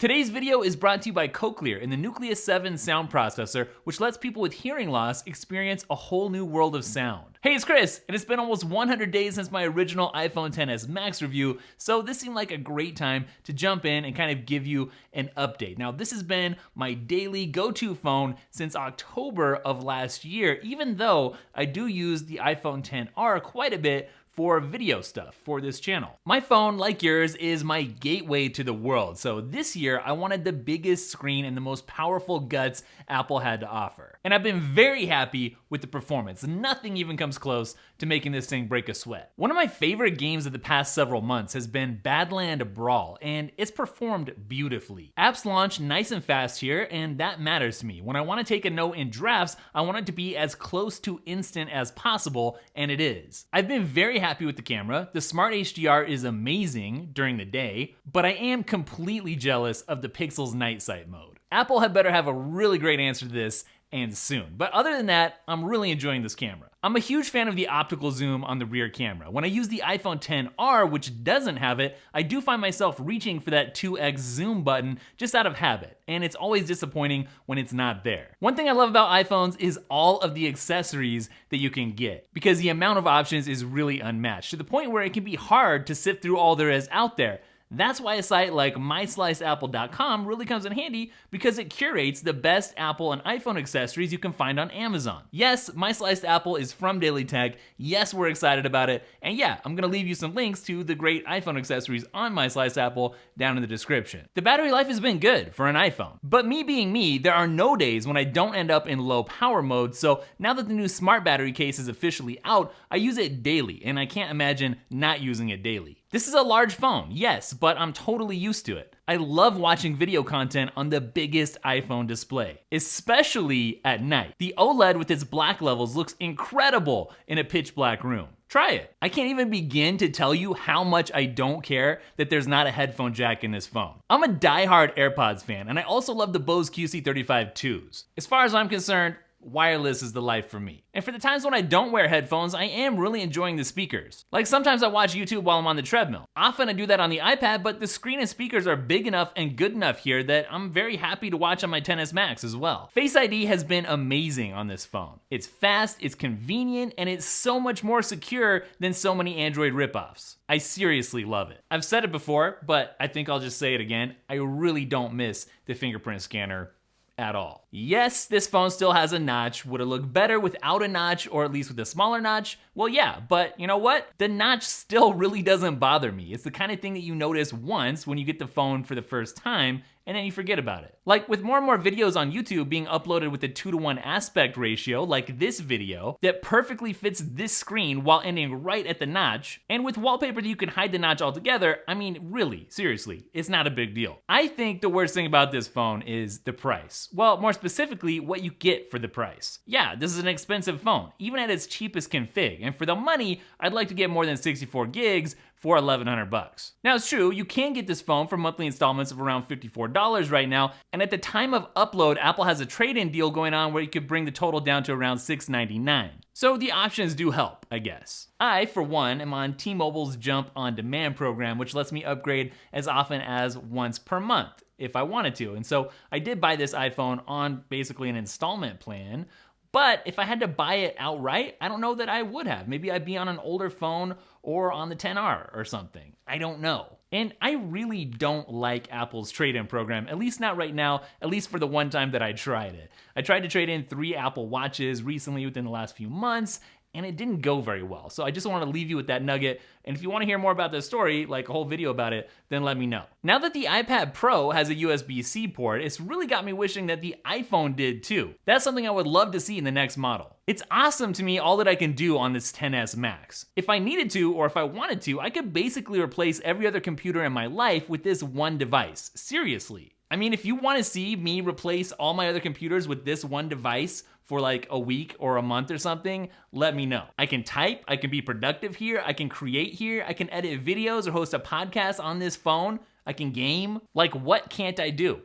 Today's video is brought to you by Cochlear and the Nucleus 7 sound processor, which lets people with hearing loss experience a whole new world of sound. Hey, it's Chris, and it's been almost 100 days since my original iPhone XS Max review, so this seemed like a great time to jump in and kind of give you an update. Now, this has been my daily go-to phone since October of last year, even though I do use the iPhone XR quite a bit for video stuff for this channel. My phone, like yours, is my gateway to the world. So this year, I wanted the biggest screen and the most powerful guts Apple had to offer. And I've been very happy with the performance. Nothing even comes close to making this thing break a sweat. One of my favorite games of the past several months has been Badland Brawl, and it's performed beautifully. Apps launch nice and fast here, and that matters to me. When I want to take a note in drafts, I want it to be as close to instant as possible, and it is. I've been very happy with the camera. The Smart HDR is amazing during the day, but I am completely jealous of the Pixel's night sight mode. Apple had better have a really great answer to this, and soon. But other than that, I'm really enjoying this camera. I'm a huge fan of the optical zoom on the rear camera. When I use the iPhone XR, which doesn't have it, I do find myself reaching for that 2x zoom button just out of habit, and it's always disappointing when it's not there. One thing I love about iPhones is all of the accessories that you can get, because the amount of options is really unmatched, to the point where it can be hard to sift through all there is out there. That's why a site like MySliceApple.com really comes in handy, because it curates the best Apple and iPhone accessories you can find on Amazon. Yes, My Sliced Apple is from Daily Tech. Yes, we're excited about it. And yeah, I'm gonna leave you some links to the great iPhone accessories on My Sliced Apple down in the description. The battery life has been good for an iPhone. But me being me, there are no days when I don't end up in low power mode, so now that the new smart battery case is officially out, I use it daily, and I can't imagine not using it daily. This is a large phone, yes, but I'm totally used to it. I love watching video content on the biggest iPhone display, especially at night. The OLED with its black levels looks incredible in a pitch black room. Try it. I can't even begin to tell you how much I don't care that there's not a headphone jack in this phone. I'm a diehard AirPods fan, and I also love the Bose QC35-2s. As far as I'm concerned, wireless is the life for me. And for the times when I don't wear headphones, I am really enjoying the speakers. Like sometimes I watch YouTube while I'm on the treadmill. Often I do that on the iPad, but the screen and speakers are big enough and good enough here that I'm very happy to watch on my XS Max as well. Face ID has been amazing on this phone. It's fast, it's convenient, and it's so much more secure than so many Android ripoffs. I seriously love it. I've said it before, but I think I'll just say it again. I really don't miss the fingerprint scanner at all. Yes, this phone still has a notch. Would it look better without a notch, or at least with a smaller notch? Well, yeah, but you know what? The notch still really doesn't bother me. It's the kind of thing that you notice once when you get the phone for the first time, and then you forget about it. Like with more and more videos on YouTube being uploaded with a 2:1 aspect ratio, like this video, that perfectly fits this screen while ending right at the notch, and with wallpaper that you can hide the notch altogether, I mean, really, seriously, it's not a big deal. I think the worst thing about this phone is the price. Well, more specifically, what you get for the price. Yeah, this is an expensive phone, even at its cheapest config, and for the money, I'd like to get more than 64 gigs for $1,100. Now it's true, you can get this phone for monthly installments of around $54 right now, and at the time of upload, Apple has a trade-in deal going on where you could bring the total down to around $699. So the options do help, I guess. I, for one, am on T-Mobile's Jump on Demand program, which lets me upgrade as often as once per month if I wanted to. And so I did buy this iPhone on basically an installment plan, but if I had to buy it outright, I don't know that I would have. Maybe I'd be on an older phone or on the XR or something. I don't know. And I really don't like Apple's trade-in program, at least not right now, at least for the one time that I tried it. I tried to trade in 3 Apple Watches recently within the last few months, and it didn't go very well. So I just want to leave you with that nugget. And if you want to hear more about this story, like a whole video about it, then let me know. Now that the iPad Pro has a USB-C port, it's really got me wishing that the iPhone did too. That's something I would love to see in the next model. It's awesome to me all that I can do on this XS Max. If I needed to, or if I wanted to, I could basically replace every other computer in my life with this one device. Seriously. I mean, if you want to see me replace all my other computers with this one device for like a week or a month or something, let me know. I can type, I can be productive here, I can create here, I can edit videos or host a podcast on this phone, I can game. Like, what can't I do?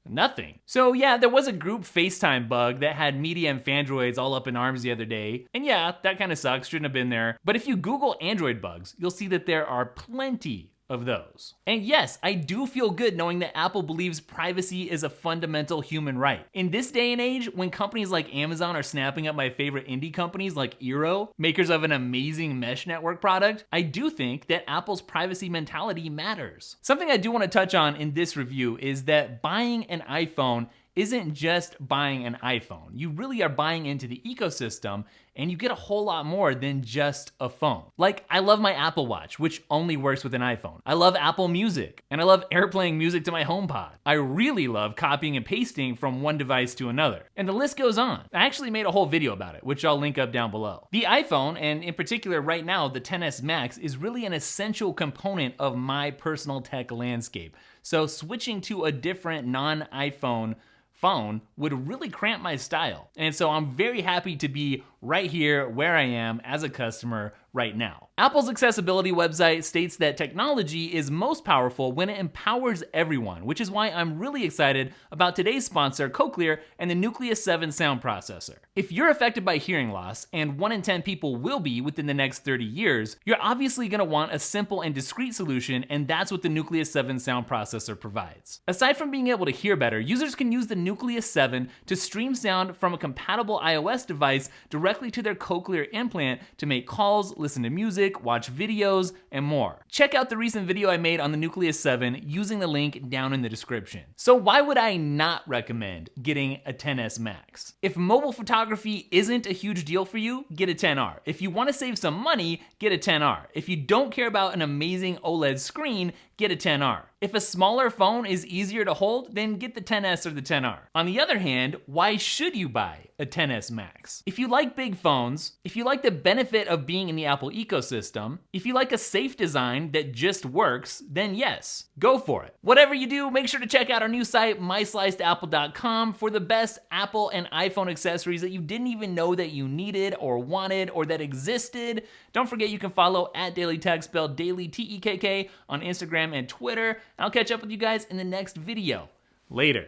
Nothing. So yeah, there was a group FaceTime bug that had media and Fandroids all up in arms the other day. And yeah, that kind of sucks, shouldn't have been there. But if you Google Android bugs, you'll see that there are plenty of those. And yes, I do feel good knowing that Apple believes privacy is a fundamental human right. In this day and age, when companies like Amazon are snapping up my favorite indie companies like Eero, makers of an amazing mesh network product, I do think that Apple's privacy mentality matters. Something I do want to touch on in this review is that buying an iPhone isn't just buying an iPhone. You really are buying into the ecosystem, and you get a whole lot more than just a phone. Like, I love my Apple Watch, which only works with an iPhone. I love Apple Music, and I love airplaying music to my HomePod. I really love copying and pasting from one device to another. And the list goes on. I actually made a whole video about it, which I'll link up down below. The iPhone, and in particular right now, the XS Max, is really an essential component of my personal tech landscape. So switching to a different non-iPhone phone would really cramp my style. And so I'm very happy to be right here where I am as a customer right now. Apple's accessibility website states that technology is most powerful when it empowers everyone, which is why I'm really excited about today's sponsor, Cochlear, and the Nucleus 7 sound processor. If you're affected by hearing loss, and 1 in 10 people will be within the next 30 years, you're obviously gonna want a simple and discreet solution, and that's what the Nucleus 7 sound processor provides. Aside from being able to hear better, users can use the Nucleus 7 to stream sound from a compatible iOS device directly to their Cochlear implant to make calls, listen to music, watch videos, and more. Check out the recent video I made on the Nucleus 7 using the link down in the description. So why would I not recommend getting a XS Max? If mobile photography isn't a huge deal for you, get a XR. If you want to save some money, get a XR. If you don't care about an amazing OLED screen, get a XR. If a smaller phone is easier to hold, then get the XS or the XR. On the other hand, why should you buy a XS Max? If you like big phones, if you like the benefit of being in the Apple ecosystem, if you like a safe design that just works, then yes, go for it. Whatever you do, make sure to check out our new site, myslicedapple.com, for the best Apple and iPhone accessories that you didn't even know that you needed or wanted or that existed. Don't forget you can follow @DailyTech, spelled Daily Tekk, on Instagram and Twitter. I'll catch up with you guys in the next video. Later.